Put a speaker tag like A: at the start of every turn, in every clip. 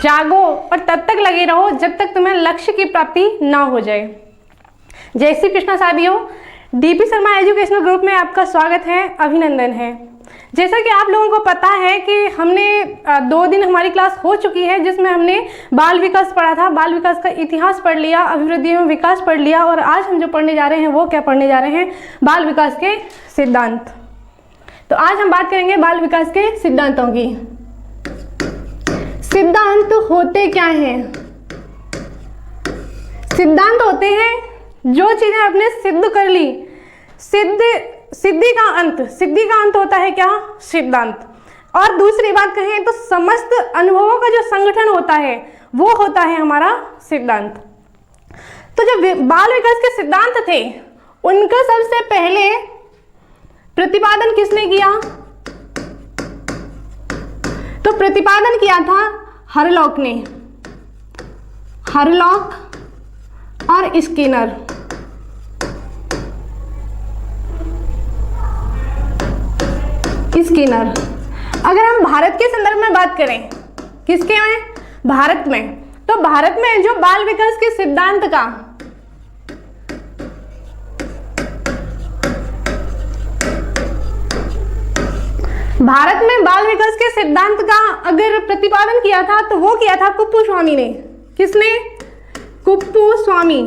A: जागो और तब तक लगे रहो जब तक तुम्हें लक्ष्य की प्राप्ति ना हो जाए। जय श्री कृष्णा साथियों, डीपी शर्मा एजुकेशनल ग्रुप में आपका स्वागत है, अभिनंदन है। जैसा कि आप लोगों को पता है कि हमने 2 दिन हमारी क्लास हो चुकी है जिसमें हमने बाल विकास पढ़ा था, बाल विकास का इतिहास पढ़ लिया, अभिवृद्धि एवं विकास पढ़ लिया और आज हम जो पढ़ने जा रहे हैं वो क्या पढ़ने जा रहे हैं, बाल विकास के सिद्धांत। तो आज हम बात करेंगे बाल विकास के सिद्धांतों की। सिद्धांत होते क्या हैं? सिद्धांत होते हैं जो चीजें आपने सिद्ध कर ली, सिद्धि का अंत होता है क्या? सिद्धांत। और दूसरी बात कहें तो समस्त अनुभवों का जो संगठन होता है वो होता है हमारा सिद्धांत। तो जो बाल विकास के सिद्धांत थे उनका सबसे पहले प्रतिपादन किसने किया? तो प्रतिपादन किया था हरलॉक ने, हरलॉक और स्किनर। अगर हम भारत के संदर्भ में बात करें, किसके में? भारत में। तो भारत में जो बाल विकास के सिद्धांत का अगर प्रतिपादन किया था तो वो किया था कुप्पू स्वामी ने। किसने? कुप्पू स्वामी।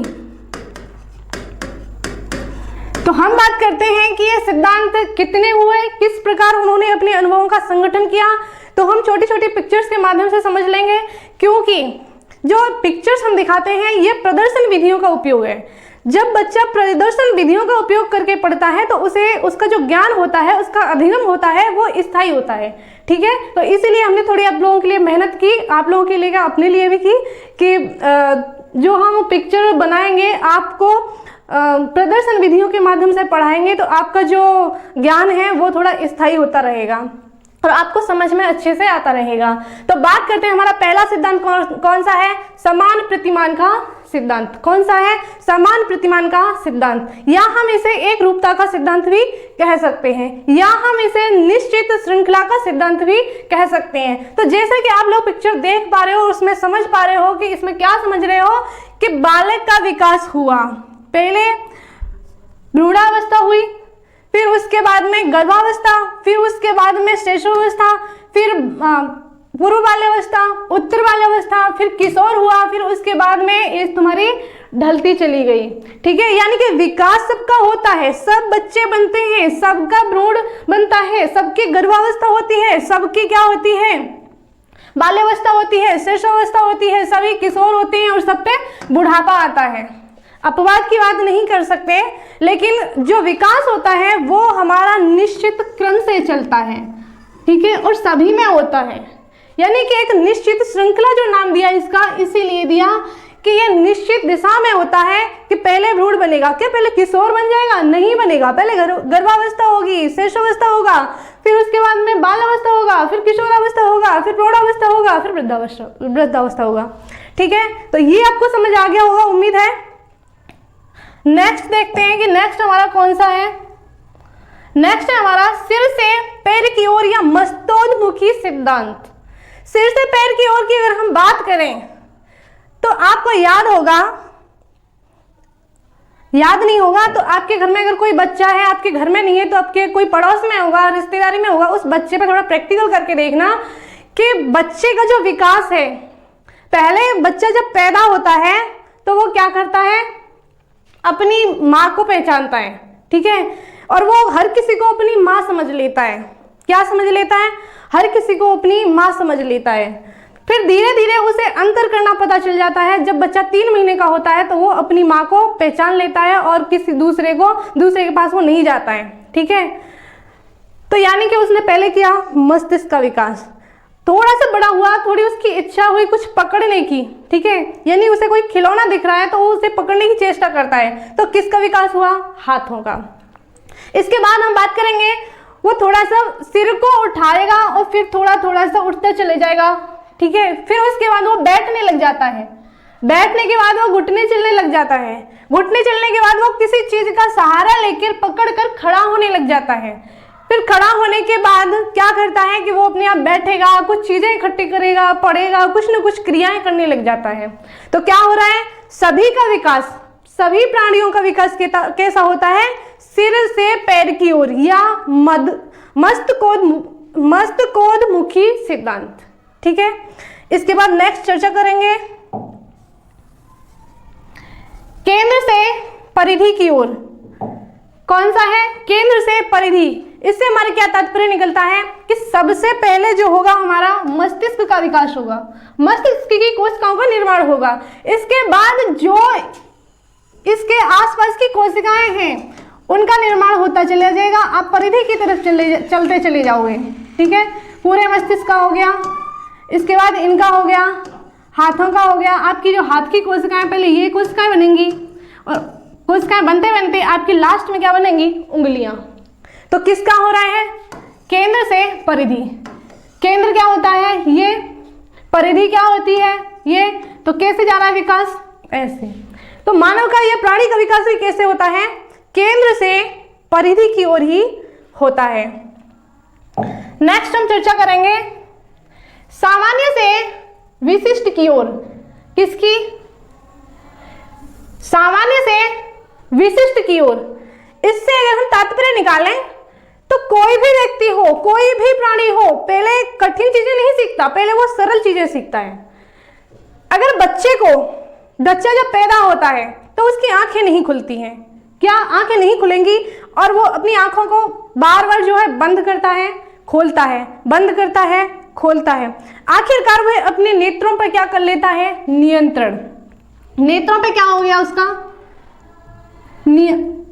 A: तो हम बात करते हैं कि ये सिद्धांत कितने हुए, किस प्रकार उन्होंने अपने अनुभवों का संगठन किया, तो हम छोटी छोटी पिक्चर्स के माध्यम से समझ लेंगे, क्योंकि जो पिक्चर्स हम दिखाते हैं ये प्रदर्शन विधियों का उपयोग है। जब बच्चा प्रदर्शन विधियों का उपयोग करके पढ़ता है तो उसे उसका जो ज्ञान होता है, उसका अधिगम होता है, वो स्थायी होता है। ठीक है, तो इसीलिए हमने थोड़ी आप लोगों के लिए मेहनत की, आप लोगों के लिए क्या, अपने लिए भी की, कि जो हम पिक्चर बनाएंगे आपको प्रदर्शन विधियों के माध्यम से पढ़ाएंगे तो आपका जो ज्ञान है वो थोड़ा स्थायी होता रहेगा और आपको समझ में अच्छे से आता रहेगा। तो बात करते हैं हमारा पहला सिद्धांत कौन सा है? समान प्रतिमान का सिद्धांत। कौन सा है? समान प्रतिमान का सिद्धांत, या हम इसे एक रूपता का सिद्धांत भी कह सकते हैं, या हम इसे निश्चित श्रृंखला का सिद्धांत भी कह सकते हैं। तो जैसे कि आप लोग पिक्चर देख पा रहे हो, उसमें समझ पा रहे हो कि इसमें क्या समझ रहे हो कि बालक का विकास हुआ, पहले भ्रूणावस्था हुई, फिर उसके बाद में गर्भावस्था, फिर उसके बाद में शिशुअवस्था, फिर पूर्व बाल्यावस्था, उत्तर बाल्यावस्था, फिर किशोर हुआ, फिर उसके बाद में ये तुम्हारी ढलती चली गई। ठीक है, यानी कि विकास सबका होता है, सब बच्चे बनते हैं, सबका भ्रूण बनता है, सबकी गर्भावस्था होती है, सबकी क्या होती है? बाल्यावस्था होती है, शिशुअवस्था होती है, सभी किशोर होते हैं और सब पे बुढ़ापा आता है। अपवाद की बात नहीं कर सकते, लेकिन जो विकास होता है वो हमारा निश्चित क्रम से चलता है। ठीक है, और सभी में होता है, यानी कि एक निश्चित श्रृंखला जो नाम दिया इसका इसीलिए दिया कि ये निश्चित दिशा में होता है कि पहले भ्रूण बनेगा, क्या पहले किशोर बन जाएगा? नहीं बनेगा, पहले गर्भावस्था होगी, शिशुअवस्था होगा, फिर उसके बाद में बालावस्था होगा, फिर किशोरावस्था होगा, फिर प्रौढ़ावस्था होगा, फिर वृद्धावस्था होगा। ठीक है, तो ये आपको समझ आ गया होगा, उम्मीद है। नेक्स्ट देखते हैं कि नेक्स्ट हमारा कौन सा है। नेक्स्ट है हमारा सिर से पैर की ओर या मस्तोन्मुखी सिद्धांत। सिर से पैर की ओर की अगर हम बात करें तो आपको याद होगा, याद नहीं होगा तो आपके घर में अगर कोई बच्चा है, आपके घर में नहीं है तो आपके कोई पड़ोस में होगा, रिश्तेदारी में होगा, उस बच्चे पे थोड़ा प्रैक्टिकल करके देखना कि बच्चे का जो विकास है, पहले बच्चा जब पैदा होता है तो वो क्या करता है? अपनी माँ को पहचानता है। ठीक है, और वो हर किसी को अपनी माँ समझ लेता है। क्या समझ लेता है? हर किसी को अपनी माँ समझ लेता है। फिर धीरे धीरे उसे अंतर करना पता चल जाता है। जब बच्चा 3 महीने का होता है तो वो अपनी माँ को पहचान लेता है और किसी दूसरे के पास वो नहीं जाता है। ठीक है, तो यानी कि उसने पहले किया मस्तिष्क का विकास, थोड़ा सा बड़ा हुआ, थोड़ी उसकी इच्छा हुई कुछ पकड़ने की। ठीक है, यानी उसे कोई खिलौना दिख रहा है तो वो उसे पकड़ने की चेष्टा करता है, तो किसका विकास हुआ? हाथों का। इसके बाद हम बात करेंगे, वो थोड़ा सा सिर को उठाएगा और फिर थोड़ा थोड़ा सा उठते चले जाएगा। ठीक है, फिर उसके बाद वो बैठने लग जाता है, बैठने के बाद वो घुटने चलने लग जाता है, घुटने चलने के बाद वो किसी चीज का सहारा लेकर पकड़ कर खड़ा होने लग जाता है। फिर खड़ा होने के बाद क्या करता है कि वो अपने आप बैठेगा, कुछ चीजें इकट्ठी करेगा, पढ़ेगा, कुछ न कुछ क्रियाएं करने लग जाता है। तो क्या हो रहा है, सभी का विकास, सभी प्राणियों का विकास कैसा होता है, सिर से पैर की ओर या मस्तकोद्मुखी सिद्धांत। ठीक है, इसके बाद नेक्स्ट चर्चा करेंगे केंद्र से परिधि की ओर। कौन सा है, केंद्र से परिधि। इससे हमारे क्या तात्पर्य निकलता है कि सबसे पहले जो होगा हमारा मस्तिष्क का विकास होगा, मस्तिष्क की कोशिकाओं का निर्माण होगा। इसके बाद जो इसके आसपास की कोशिकाएं हैं उनका निर्माण होता चला जाएगा, आप परिधि की तरफ चलते चले जाओगे। ठीक है, पूरे मस्तिष्क का हो गया, इसके बाद इनका हो गया, हाथों का हो गया। आपकी जो हाथ की कोशिकाएं, पहले ये कोशिकाएं बनेंगी और कोशिकाएं बनते बनते आपकी लास्ट में क्या बनेंगी, उंगलियां। तो किसका हो रहा है, केंद्र से परिधि। केंद्र क्या होता है, ये, परिधि क्या होती है, ये। तो कैसे जा रहा है विकास, ऐसे। तो मानव का, ये प्राणी का विकास भी कैसे होता है, केंद्र से परिधि की ओर ही होता है। नेक्स्ट हम चर्चा करेंगे सामान्य से विशिष्ट की ओर। किसकी, सामान्य से विशिष्ट की ओर। इससे अगर हम तात्पर्य निकालें तो कोई भी व्यक्ति हो, कोई भी प्राणी हो, पहले कठिन चीजें नहीं सीखता, पहले वो सरल चीजें सीखता है। अगर बच्चा जब पैदा होता है तो उसकी आंखें नहीं खुलती हैं, क्या आंखें नहीं खुलेंगी, और वो अपनी आंखों को बार बार जो है बंद करता है, खोलता है, बंद करता है, खोलता है। आखिरकार वह अपने नेत्रों पर क्या कर लेता है, नियंत्रण। नेत्रों पे क्या हो गया उसका, नियंत्रण।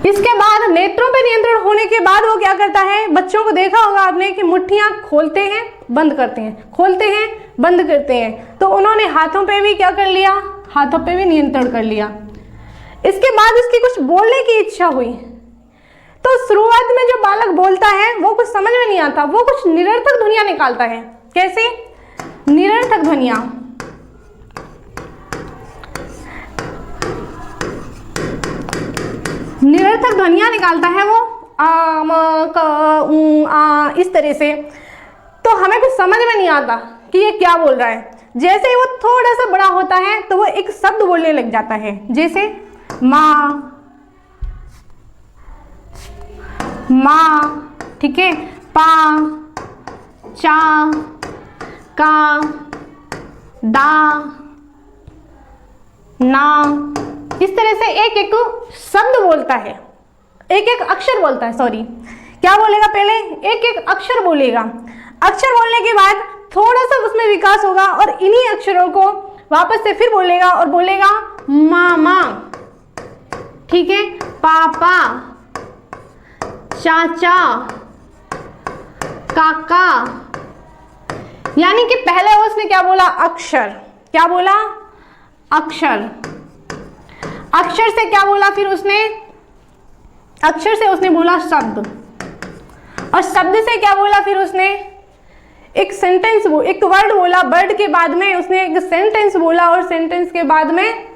A: इसके बाद नेत्रों पे नियंत्रण होने के बाद वो क्या करता है, बच्चों को देखा होगा आपने कि मुट्ठियां खोलते हैं, बंद करते हैं, खोलते हैं, बंद करते हैं। तो उन्होंने हाथों पे भी क्या कर लिया, हाथों पे भी नियंत्रण कर लिया। इसके बाद उसकी कुछ बोलने की इच्छा हुई। तो शुरुआत में जो बालक बोलता है वो कुछ समझ में नहीं आता, वो कुछ निरर्थक ध्वनियां निकालता है। कैसे, निरर्थक ध्वनियां। निरर्थक ध्वनियां निकालता है वो, आ, म, क, उ, आ, इस तरह से। तो हमें कुछ समझ में नहीं आता कि ये क्या बोल रहा है। जैसे ही वो थोड़ा सा बड़ा होता है तो वो एक शब्द बोलने लग जाता है, जैसे माँ, माँ, ठीक है, पा, चा, का, दा, ना। इस तरह से एक एक शब्द बोलता है, एक एक अक्षर बोलता है, सॉरी क्या बोलेगा, पहले एक एक अक्षर बोलेगा। अक्षर बोलने के बाद थोड़ा सा उसमें विकास होगा और इन्हीं अक्षरों को वापस से फिर बोलेगा और बोलेगा मामा, ठीक है, पापा, चाचा, काका। यानी कि पहले उसने क्या बोला, अक्षर। क्या बोला, अक्षर। अक्षर से क्या बोला फिर उसने, अक्षर से उसने बोला शब्द, और शब्द से क्या बोला फिर उसने, एक सेंटेंस, एक वर्ड बोला। वर्ड के बाद में उसने एक सेंटेंस बोला और सेंटेंस के बाद में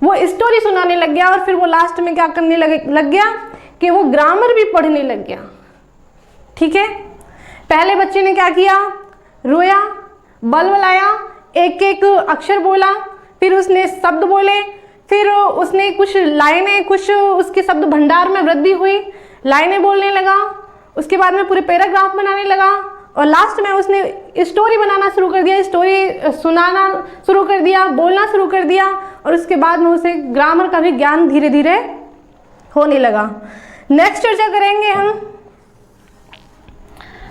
A: वो स्टोरी सुनाने लग गया। और फिर वो लास्ट में क्या करने लग गया कि वो ग्रामर भी पढ़ने लग गया। ठीक है, पहले बच्चे ने क्या किया, रोया, बलबलाया, एक एक अक्षर बोला, फिर उसने शब्द बोले, फिर उसने कुछ लाइनें, कुछ उसके शब्द भंडार में वृद्धि हुई, लाइनें बोलने लगा। उसके बाद में पूरे पैराग्राफ बनाने लगा और लास्ट में उसने स्टोरी बनाना शुरू कर दिया, स्टोरी सुनाना शुरू कर दिया, बोलना शुरू कर दिया। और उसके बाद में उसे ग्रामर का भी ज्ञान धीरे धीरे होने लगा। नेक्स्ट चर्चा करेंगे हम,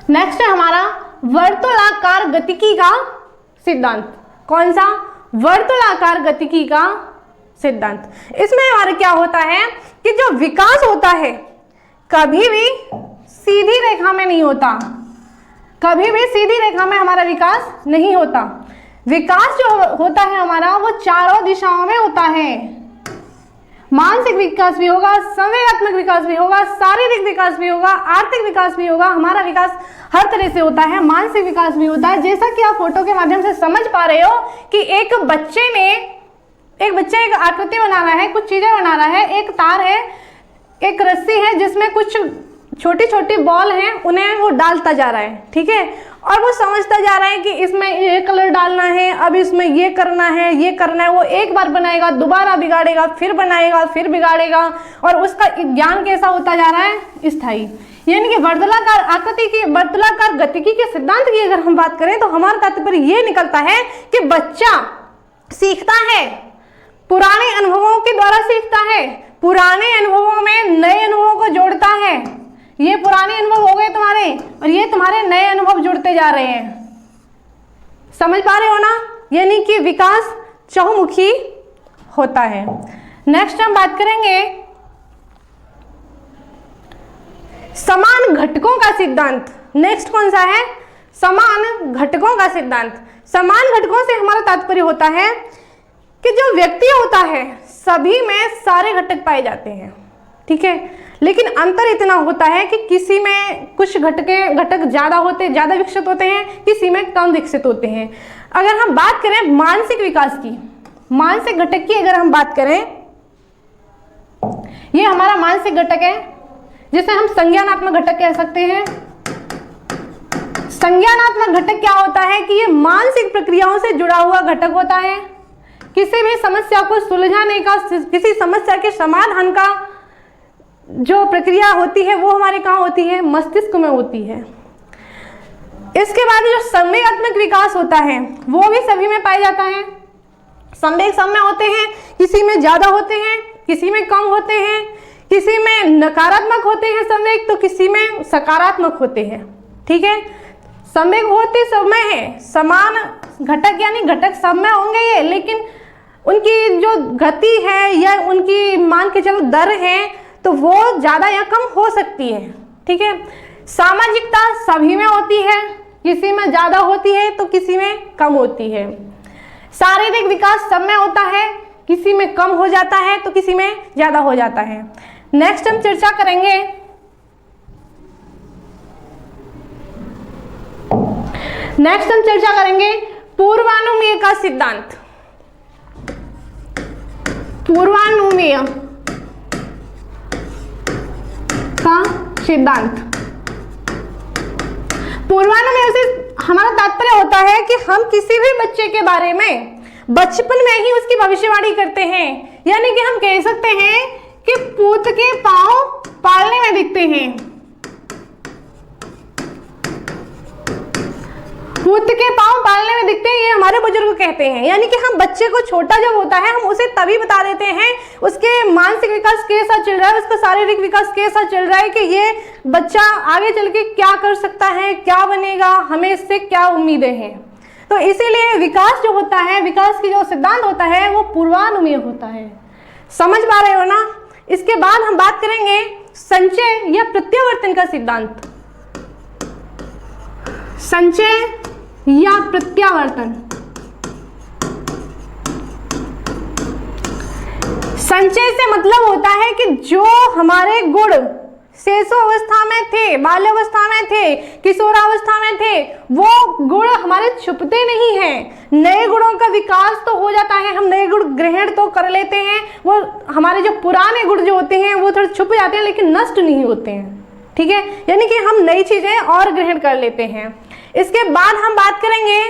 A: नेक्स्ट है हमारा वर्तुलाकार गतिकी का सिद्धांत। कौन सा, वर्तुलाकार गतिकी का सिद्धांत। इसमें हमारा क्या होता है कि जो विकास होता है कभी भी सीधी रेखा में नहीं होता, कभी भी सीधी रेखा में हमारा विकास नहीं होता। विकास जो होता है हमारा वो चारों दिशाओं में होता है। मानसिक विकास भी होगा, संवेगात्मक विकास भी होगा, शारीरिक विकास भी होगा, आर्थिक विकास भी होगा। हमारा विकास हर तरह से होता है, मानसिक विकास भी होता है। जैसा कि आप फोटो के माध्यम से समझ पा रहे हो कि एक बच्चे ने एक बच्चा एक आकृति बना रहा है, कुछ चीजें बना रहा है, एक तार है, एक रस्सी है जिसमें कुछ छोटी छोटी बॉल हैं, उन्हें वो डालता जा रहा है, ठीक है। और वो समझता जा रहा है कि इसमें ये कलर डालना है, अब इसमें ये करना है, ये करना है। वो एक बार बनाएगा, दोबारा बिगाड़ेगा, फिर बनाएगा, फिर बिगाड़ेगा, और उसका ज्ञान कैसा होता जा रहा है? स्थायी। यानी कि वर्तुलाकार आकृति की, वर्तुलाकार गतिकी के सिद्धांत की अगर हम बात करें तो हमारा तात्पर्य ये निकलता है कि बच्चा सीखता है, पुराने अनुभवों के द्वारा सीखता है, पुराने अनुभवों में नए अनुभवों को जोड़ता है। ये पुराने अनुभव हो गए तुम्हारे, और ये तुम्हारे नए अनुभव जुड़ते जा रहे हैं। समझ पा रहे हो ना? यानी कि विकास चहुमुखी होता है। नेक्स्ट हम बात करेंगे समान घटकों का सिद्धांत। नेक्स्ट कौन सा है? समान घटकों का सिद्धांत। समान घटकों से हमारा तात्पर्य होता है कि जो व्यक्ति होता है सभी में सारे घटक पाए जाते हैं, ठीक है, लेकिन अंतर इतना होता है कि किसी में कुछ घटक ज्यादा विकसित होते हैं, किसी में कम विकसित होते हैं। अगर हम बात करें मानसिक विकास की, मानसिक घटक की अगर हम बात करें, ये हमारा मानसिक घटक है जिसे हम संज्ञानात्मक घटक कह सकते हैं। संज्ञानात्मक घटक क्या होता है कि ये मानसिक प्रक्रियाओं से जुड़ा हुआ घटक होता है। किसी भी समस्या को सुलझाने का, किसी समस्या के समाधान का जो प्रक्रिया होती है वो हमारे कहाँ होती है? मस्तिष्क में होती है। इसके बाद जो संवेगात्मक विकास होता है वो भी सभी में पाया जाता है। संवेग सब में होते हैं, किसी में ज्यादा होते हैं, किसी में कम होते हैं, किसी में नकारात्मक होते हैं संवेग, तो किसी में सकारात्मक होते हैं, ठीक है। संवेग होते सब में है, समान घटक यानी घटक सब में होंगे ये, लेकिन उनकी जो गति है या उनकी मान के चलो दर है तो वो ज्यादा या कम हो सकती है, ठीक है। सामाजिकता सभी में होती है, किसी में ज्यादा होती है तो किसी में कम होती है। शारीरिक विकास सब में होता है, किसी में कम हो जाता है तो किसी में ज्यादा हो जाता है। नेक्स्ट हम चर्चा करेंगे पूर्वानुमेय का सिद्धांत। पूर्वानुमेय का सिद्धांत। पूर्वानुमेय से हमारा तात्पर्य होता है कि हम किसी भी बच्चे के बारे में बचपन में ही उसकी भविष्यवाणी करते हैं। यानी कि हम कह सकते हैं कि पूत के पांव पालने में दिखते हैं, पूत के पांव पालने में दिखते हैं, ये हमारे बुजुर्ग कहते हैं। यानी कि हम बच्चे को छोटा जब होता है हम उसे तभी बता देते हैं उसके मानसिक विकास कैसा चल रहा है, उसका शारीरिक विकास कैसा चल रहा है, कि ये बच्चा आगे चल के क्या कर सकता है, क्या बनेगा, हमें इससे क्या उम्मीदें हैं। तो इसीलिए विकास जो होता है, विकास की जो सिद्धांत होता है वो पूर्वानुमेय होता है। समझ पा रहे हो ना? इसके बाद हम बात करेंगे संचय या प्रत्यावर्तन का सिद्धांत। संचय या प्रत्यावर्तन। संचय से मतलब होता है कि जो हमारे गुण शैशवावस्था में थे, बाल्यावस्था में थे, किशोरावस्था में थे, वो गुण हमारे छुपते नहीं हैं। नए गुणों का विकास तो हो जाता है, हम नए गुण ग्रहण तो कर लेते हैं, वो हमारे जो पुराने गुण जो होते हैं वो थोड़े छुप जाते हैं लेकिन नष्ट नहीं होते हैं, ठीक है। यानी कि हम नई चीजें और ग्रहण कर लेते हैं। इसके बाद हम बात करेंगे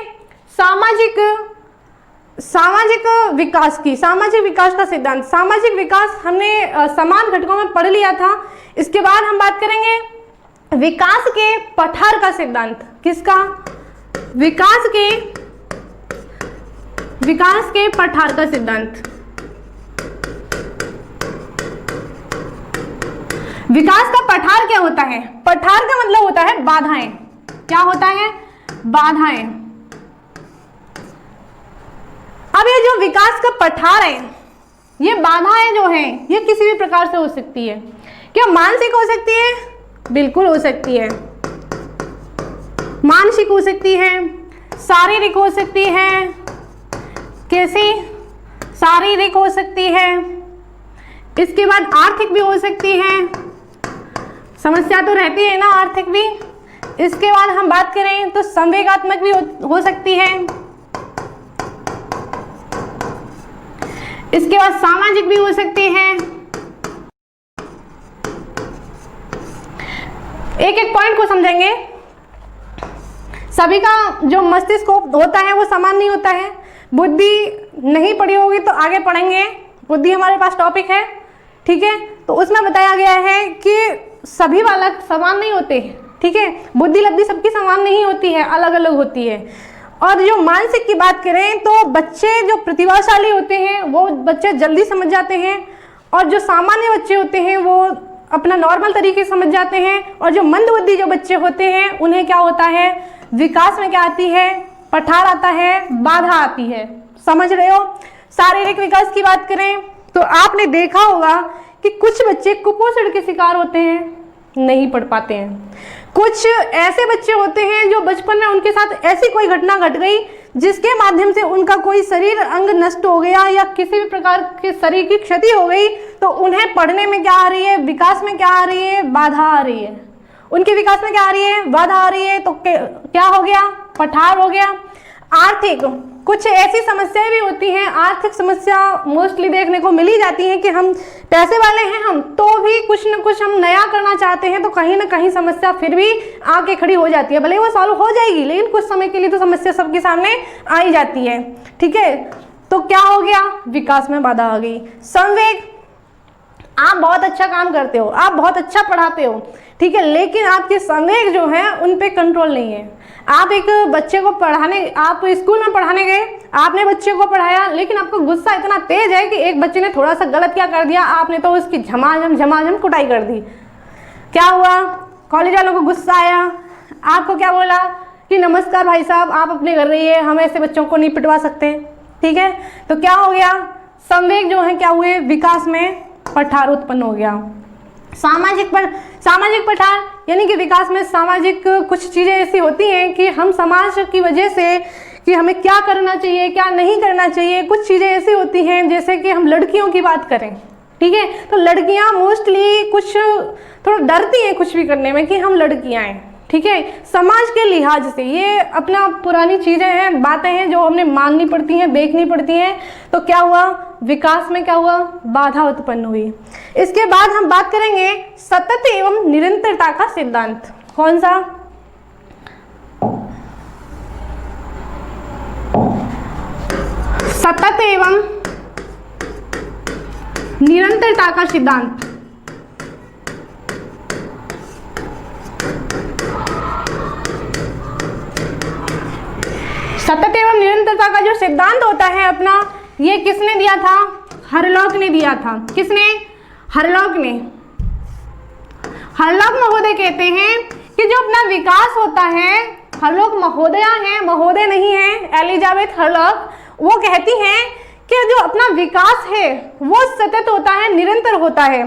A: सामाजिक विकास की। सामाजिक विकास का सिद्धांत। सामाजिक विकास हमने समान घटकों में पढ़ लिया था। इसके बाद हम बात करेंगे विकास के पठार का सिद्धांत। किसका? विकास के पठार का सिद्धांत। विकास का पठार क्या होता है? पठार का मतलब होता है बाधाएं। क्या होता है? बाधाएं। अब ये जो विकास का पठार है, ये बाधाएं जो हैं ये किसी भी प्रकार से हो सकती है। क्या मानसिक हो सकती है? बिल्कुल हो सकती है। मानसिक हो सकती है, शारीरिक हो सकती है। कैसी? शारीरिक हो सकती है। इसके बाद आर्थिक भी हो सकती है। समस्या तो रहती है ना आर्थिक भी। इसके बाद हम बात करें तो संवेगात्मक भी हो सकती है। इसके बाद सामाजिक भी हो सकते हैं। एक एक पॉइंट को समझेंगे। सभी का जो मस्तिष्क होता है वो समान नहीं होता है। बुद्धि नहीं पढ़ी होगी तो आगे पढ़ेंगे, बुद्धि हमारे पास टॉपिक है, ठीक है। तो उसमें बताया गया है कि सभी बालक समान नहीं होते, ठीक है। बुद्धि लब्धि सबकी समान नहीं होती है, अलग अलग होती है। और जो मानसिक की बात करें तो बच्चे जो प्रतिभाशाली होते हैं वो बच्चे जल्दी समझ जाते हैं, और जो सामान्य बच्चे होते हैं वो अपना नॉर्मल तरीके से समझ जाते हैं। और जो मंदबुद्धि जो बच्चे होते हैं उन्हें क्या होता है, विकास में क्या आती है, पठार आता है, बाधा आती है। समझ रहे हो। शारीरिक विकास की बात करें तो आपने देखा होगा कि कुछ बच्चे कुपोषण के शिकार होते हैं, नहीं पढ़ पाते हैं। कुछ ऐसे बच्चे होते हैं जो बचपन में उनके साथ ऐसी कोई घटना घट गई जिसके माध्यम से उनका कोई शरीर अंग नष्ट हो गया या किसी भी प्रकार के शरीर की क्षति हो गई, तो उन्हें पढ़ने में क्या आ रही है, विकास में क्या आ रही है, बाधा आ रही है। उनके विकास में क्या आ रही है, बाधा आ रही है। तो क्या हो गया, पठार हो गया। आर्थिक कुछ ऐसी समस्याएं भी होती हैं, आर्थिक समस्या मोस्टली देखने को मिल ही जाती है कि हम पैसे वाले हैं, हम तो भी कुछ न कुछ हम नया करना चाहते हैं, तो कहीं ना कहीं समस्या फिर भी आके खड़ी हो जाती है। भले वो सॉल्व हो जाएगी लेकिन कुछ समय के लिए तो समस्या सबके सामने आ ही जाती है, ठीक है। तो क्या हो गया, विकास में बाधा आ गई। संवेग, आप बहुत अच्छा काम करते हो, आप बहुत अच्छा पढ़ाते हो, ठीक है, लेकिन आपके संवेग जो है उन पे कंट्रोल नहीं है। आप एक बच्चे को पढ़ाने, आप स्कूल में पढ़ाने गए, आपने बच्चे को पढ़ाया, लेकिन आपका गुस्सा इतना तेज है कि एक बच्चे ने थोड़ा सा गलत क्या कर दिया, आपने तो उसकी झमाझम कुटाई कर दी। क्या हुआ, कॉलेज वालों को गुस्सा आया, आपको क्या बोला कि नमस्कार भाई साहब, आप अपने घर रहिए, हम ऐसे बच्चों को नहीं पिटवा सकते, ठीक है। तो क्या हो गया, संवेग जो है क्या हुए, विकास में पठार उत्पन्न हो गया। सामाजिक पठार यानी कि विकास में सामाजिक कुछ चीज़ें ऐसी होती हैं कि हम समाज की वजह से कि हमें क्या करना चाहिए क्या नहीं करना चाहिए, कुछ चीज़ें ऐसी होती हैं, जैसे कि हम लड़कियों की बात करें, ठीक है, तो लड़कियां मोस्टली कुछ थोड़ा डरती हैं कुछ भी करने में कि हम लड़कियां हैं, ठीक है। समाज के लिहाज से ये अपना पुरानी चीज़ें हैं, बातें हैं जो हमने माननी पड़ती हैं, देखनी पड़ती हैं। तो क्या हुआ, विकास में क्या हुआ, बाधा उत्पन्न हुई। इसके बाद हम बात करेंगे सतत एवं निरंतरता का सिद्धांत। कौन सा, सतत एवं निरंतरता का सिद्धांत। सतत एवं निरंतरता का जो सिद्धांत होता है अपना, ये किसने दिया था, हरलॉक ने दिया था। किसने, हरलॉक ने। हरलॉक महोदय कहते हैं कि जो अपना विकास होता है, हरलॉक महोदया है, महोदय नहीं है, एलिजाबेथ हरलॉक, वो कहती हैं कि जो अपना विकास है वो सतत होता है, निरंतर होता है।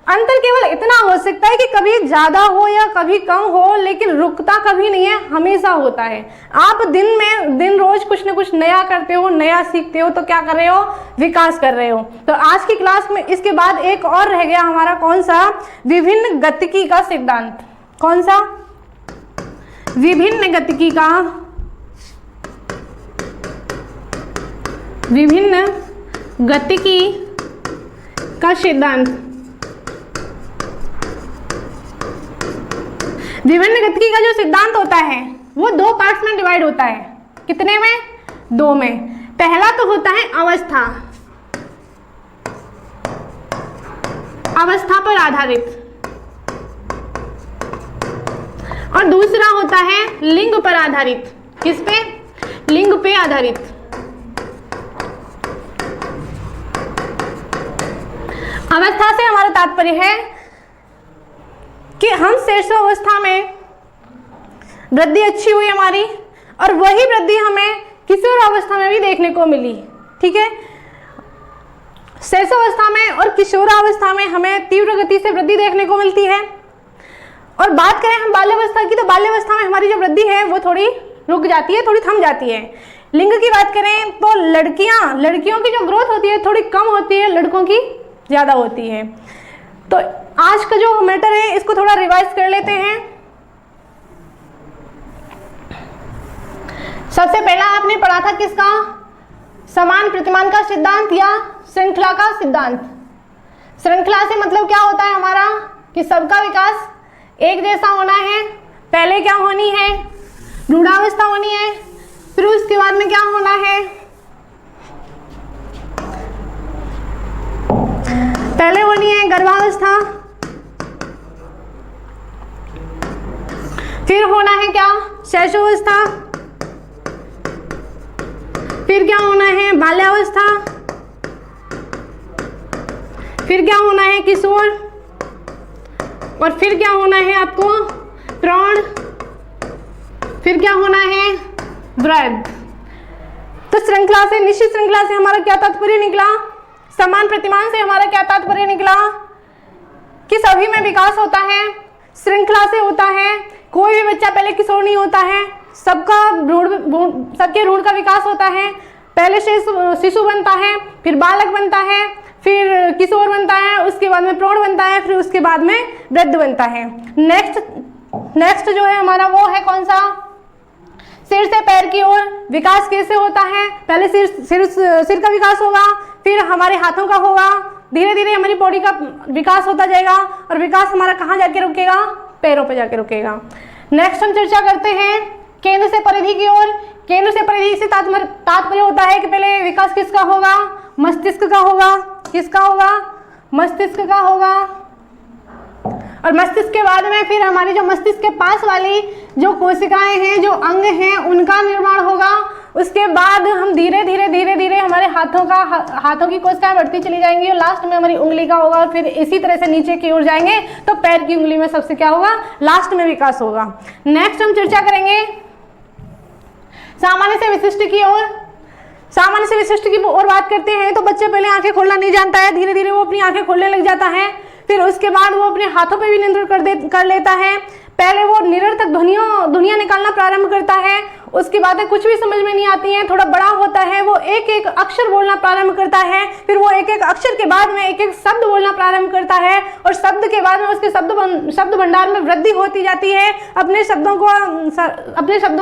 A: अंतर केवल इतना हो सकता है कि कभी ज़्यादा हो या कभी कम हो, लेकिन रुकता कभी नहीं है, हमेशा होता है। आप दिन रोज कुछ न कुछ नया करते हो, नया सीखते हो, तो क्या कर रहे हो, विकास कर रहे हो। तो आज की क्लास में इसके बाद एक और रह गया हमारा, कौन सा, विभिन्न गतिकी का सिद्धांत। कौन सा, विभिन्न गतिकी का, विभिन्न गतिकी का सिद्धांत। विभिन्न गतिकी का जो सिद्धांत होता है वो दो पार्ट्स में डिवाइड होता है। कितने में, दो में। पहला तो होता है अवस्था, अवस्था पर आधारित, और दूसरा होता है लिंग पर आधारित। किस पे, लिंग पे आधारित। अवस्था से हमारा तात्पर्य है कि हम शिशुअवस्था में वृद्धि अच्छी हुई हमारी, और वही वृद्धि हमें किशोरावस्था में भी देखने को मिली, ठीक है। शिशुअवस्था में और किशोरावस्था में हमें तीव्र गति से वृद्धि देखने को मिलती है। और बात करें हम बाल्यावस्था की, तो बाल्यावस्था में हमारी जो वृद्धि है वो थोड़ी रुक जाती है, थोड़ी थम जाती है। लिंग की बात करें तो लड़कियों की जो ग्रोथ होती है थोड़ी कम होती है, लड़कों की ज़्यादा होती है। तो आज का जो मैटर है इसको थोड़ा रिवाइज कर लेते हैं। सबसे पहला आपने पढ़ा था किसका, समान प्रतिमान का सिद्धांत या श्रृंखला का सिद्धांत। श्रृंखला से मतलब क्या होता है हमारा कि सबका विकास एक जैसा होना है। पहले क्या होनी है, रूढ़ावस्था होनी है, फिर उसके बाद में क्या होना है, पहले होनी है गर्भावस्था, फिर होना है क्या, शैशवावस्था, फिर क्या होना है, बाल्यावस्था, फिर क्या होना है, किशोर, और फिर क्या होना है आपको, प्रौढ़, फिर क्या होना है, वृद्ध। तो श्रृंखला से, निश्चित श्रृंखला से हमारा क्या तात्पर्य निकला, समान प्रतिमान से हमारा क्या तात्पर्य निकला कि सभी में विकास होता है, श्रृंखला से होता है। कोई भी बच्चा पहले किशोर नहीं होता है, सबके भ्रूण का विकास होता है। पहले शिशु बनता है, फिर बालक बनता है, फिर किशोर बनता है, उसके बाद में प्रौढ़ बनता है, फिर उसके बाद में वृद्ध बनता है। नेक्स्ट जो है हमारा वो है कौन सा, सिर से पैर की ओर विकास कैसे होता है। पहले सिर का विकास होगा, फिर हमारे हाथों का होगा, धीरे धीरे हमारी बॉडी का विकास होता जाएगा, और विकास हमारा कहाँ जाके रुकेगा, पैरों पे जाके रुकेगा। नेक्स्ट हम चर्चा करते हैं केंद्र से परिधि की ओर। केंद्र से परिधि से तात्पर्य होता है कि पहले विकास किसका होगा, मस्तिष्क का होगा। किसका होगा, मस्तिष्क का होगा। और मस्तिष्क के बाद में फिर हमारी जो मस्तिष्क के पास वाली जो कोशिकाएं हैं, जो अंग हैं, उनका निर्माण होगा। उसके बाद हम धीरे धीरे हमारे हाथों की कोशिकाएं बढ़ती चली जाएंगी, और लास्ट में हमारी उंगली का होगा, और फिर इसी तरह से नीचे की ओर जाएंगे तो पैर की उंगली में सबसे क्या होगा, लास्ट में विकास होगा। नेक्स्ट हम चर्चा करेंगे सामान्य से विशिष्ट की ओर। सामान्य से विशिष्ट की ओर बात करते हैं तो बच्चे पहले आंखें खोलना नहीं जानता है, धीरे धीरे वो अपनी आंखें खोलने लग जाता है, फिर उसके बाद वो अपने हाथों पे भी नियंत्रण कर लेता है। पहले वो निरर्थक ध्वनियां निकालना प्रारंभ करता है, उसकी बातें कुछ भी समझ में नहीं आती हैं। थोड़ा बड़ा होता है, वो एक एक अक्षर बोलना प्रारंभ करता है, फिर वो एक एक अक्षर के बाद में एक एक शब्द बोलना प्रारंभ करता है, और शब्द के बाद में उसके शब्द भंडार में वृद्धि होती जाती है। अपने शब्दों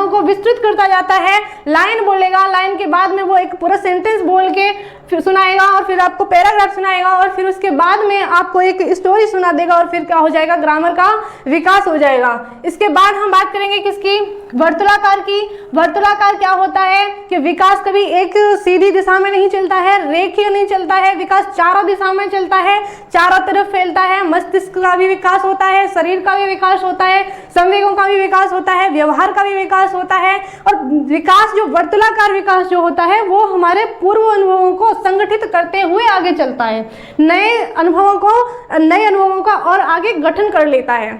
A: को विस्तृत करता जाता है। लाइन बोलेगा, लाइन के बाद में वो एक पूरा सेंटेंस बोल के फिर सुनाएगा, और फिर आपको पैराग्राफ सुनाएगा, और फिर उसके बाद में आपको एक स्टोरी सुना देगा, और फिर क्या हो जाएगा, ग्रामर का विकास हो जाएगा। इसके बाद हम बात करेंगे किसकी, वर्तुलाकार की। वर्तुलाकार क्या होता है कि विकास कभी एक सीधी दिशा में नहीं चलता है, रेखीय नहीं चलता है, विकास चारों दिशाओं में चलता है, चारों तरफ फैलता है। मस्तिष्क का भी विकास होता है, शरीर का भी विकास होता है, संवेगों का भी विकास होता है, व्यवहार का भी विकास होता है। और विकास जो वर्तुलाकार विकास जो होता है वो हमारे पूर्व अनुभवों को संगठित करते हुए आगे चलता है, नए अनुभवों का और आगे गठन कर लेता है।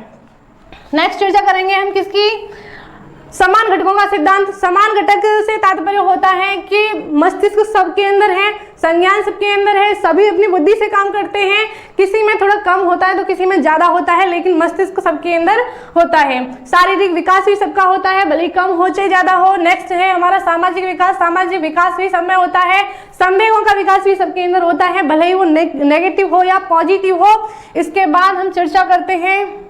A: नेक्स्ट चर्चा करेंगे हम किसकी, समान घटकों का सिद्धांत। समान घटक से तात्पर्य होता है कि मस्तिष्क सबके अंदर है, संज्ञान सबके अंदर है, सभी अपनी बुद्धि से काम करते हैं। किसी में थोड़ा कम होता है तो किसी में ज्यादा होता है, लेकिन मस्तिष्क सबके अंदर होता है। शारीरिक विकास भी सबका होता है, भले कम हो चाहे ज्यादा हो। नेक्स्ट है हमारा सामाजिक विकास। सामाजिक विकास भी सब में होता है। संवेगों का विकास भी सबके अंदर होता है, भले ही वो नेगेटिव हो या पॉजिटिव हो। इसके बाद हम चर्चा करते हैं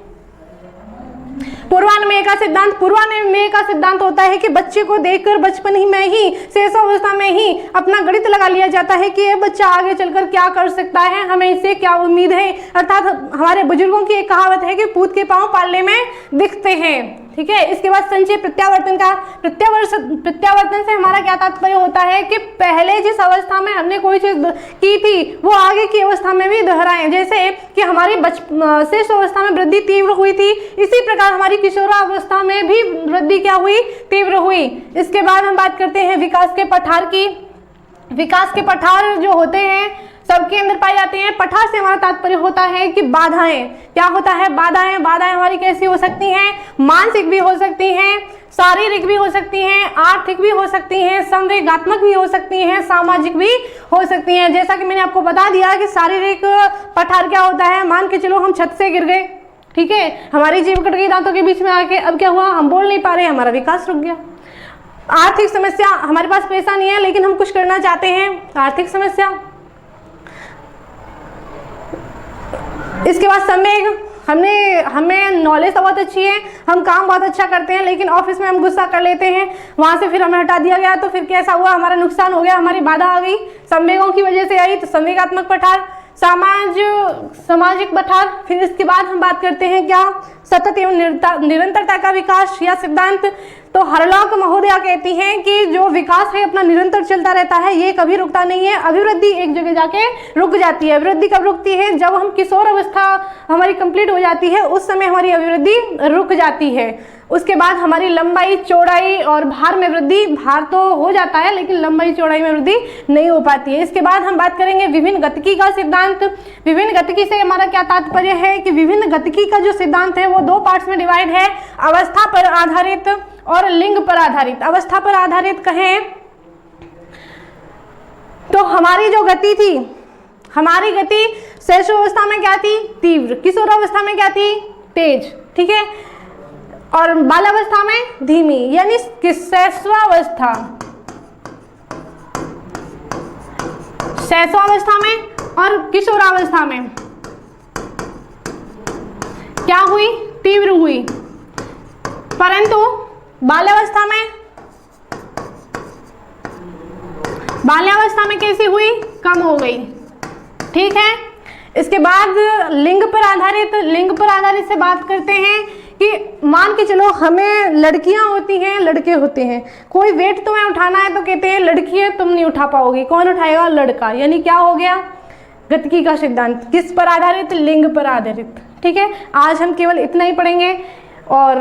A: पूर्वानुमेय का सिद्धांत। पूर्वानुमेय का सिद्धांत होता है कि बच्चे को देखकर बचपन ही में ही, शैशवावस्था में ही अपना गणित लगा लिया जाता है कि ये बच्चा आगे चलकर क्या कर सकता है, हमें इससे क्या उम्मीद है। अर्थात हमारे बुजुर्गों की एक कहावत है कि पूत के पांव पालने में दिखते हैं। ठीक है। इसके बाद संचय प्रत्यावर्तन का। प्रत्यावर्तन से हमारा क्या तात्पर्य होता है कि पहले जिस अवस्था में हमने कोई चीज की थी वो आगे की अवस्था में भी दोहराएं। जैसे कि हमारी शेष अवस्था में वृद्धि तीव्र हुई थी, इसी प्रकार हमारी किशोरावस्था में भी वृद्धि क्या हुई, तीव्र हुई। इसके बाद हम बात करते हैं विकास के पठार की। विकास के पठार जो होते हैं सबके अंदर पाए जाते हैं। पठार से हमारा तात्पर्य होता है कि बाधाएं। क्या होता है, बाधाएं हमारी कैसी हो सकती हैं, मानसिक भी हो सकती हैं, शारीरिक भी हो सकती हैं, आर्थिक भी हो सकती हैं, संवेगात्मक भी हो सकती हैं, सामाजिक भी हो सकती हैं। जैसा कि मैंने आपको बता दिया कि शारीरिक पठार क्या होता है, मान के चलो हम छत से गिर गए, ठीक है, हमारी जीभ कट गई दांतों के बीच में आके, अब क्या हुआ, हम बोल नहीं पा रहे, हमारा विकास रुक गया। आर्थिक समस्या, हमारे पास पैसा नहीं है लेकिन हम कुछ करना चाहते हैं, आर्थिक समस्या। इसके बाद संवेग, हमें नॉलेज तो बहुत अच्छी है, हम काम बहुत अच्छा करते हैं, लेकिन ऑफिस में हम गुस्सा कर लेते हैं, वहाँ से फिर हमें हटा दिया गया तो फिर कैसा हुआ, हमारा नुकसान हो गया, हमारी बाधा आ गई, संवेगों की वजह से आई, तो संवेगात्मक पठार, सामाजिक पठार। फिर इसके बाद हम बात करते हैं क्या, सतत एवं निरंतरता का विकास या सिद्धांत। तो हरलॉक महोदया कहती हैं कि जो विकास है अपना निरंतर चलता रहता है, ये कभी रुकता नहीं है, अभिवृद्धि एक जगह जाके रुक जाती है। अभिवृद्धि कब रुकती है, जब हम किशोर अवस्था हमारी कंप्लीट हो जाती है, उस समय हमारी अभिवृद्धि रुक जाती है। उसके बाद हमारी लंबाई, चौड़ाई और भार में वृद्धि, भार तो हो जाता है लेकिन लंबाई चौड़ाई में वृद्धि नहीं हो पाती है। इसके बाद हम बात करेंगे विभिन्न गतिकी का सिद्धांत। विभिन्न गतिकी से हमारा क्या तात्पर्य है कि विभिन्न गतिकी का जो सिद्धांत है वो 2 पार्ट्स में डिवाइड है, अवस्था पर आधारित और लिंग पर आधारित। अवस्था पर आधारित कहें तो हमारी जो गति थी, हमारी गति शैशवावस्था में क्या थी, तीव्र, किशोरावस्था में क्या थी, तेज, ठीक है, और बालावस्था में धीमी, यानी शैशवावस्था में और किशोरावस्था में क्या हुई, तीव्र हुई, परंतु बाल्यावस्था में कैसी हुई, कम हो गई, ठीक है। इसके बाद लिंग पर आधारित से बात करते हैं कि मान के चलो हमें लड़कियां होती हैं, लड़के होते हैं, कोई वेट तुम्हें उठाना है तो कहते हैं लड़की है तुम नहीं उठा पाओगी, कौन उठाएगा, लड़का, यानी क्या हो गया, गतिकी का सिद्धांत किस पर आधारित, लिंग पर आधारित, ठीक है। आज हम केवल इतना ही पढ़ेंगे और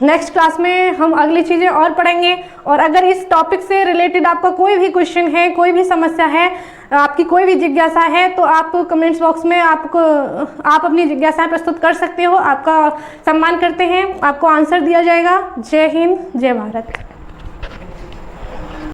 A: नेक्स्ट क्लास में हम अगली चीज़ें और पढ़ेंगे। और अगर इस टॉपिक से रिलेटेड आपका कोई भी क्वेश्चन है, कोई भी समस्या है, आपकी कोई भी जिज्ञासा है, तो आप कमेंट्स बॉक्स में आप अपनी जिज्ञासाएं प्रस्तुत कर सकते हो। आपका सम्मान करते हैं, आपको आंसर दिया जाएगा। जय हिंद, जय भारत।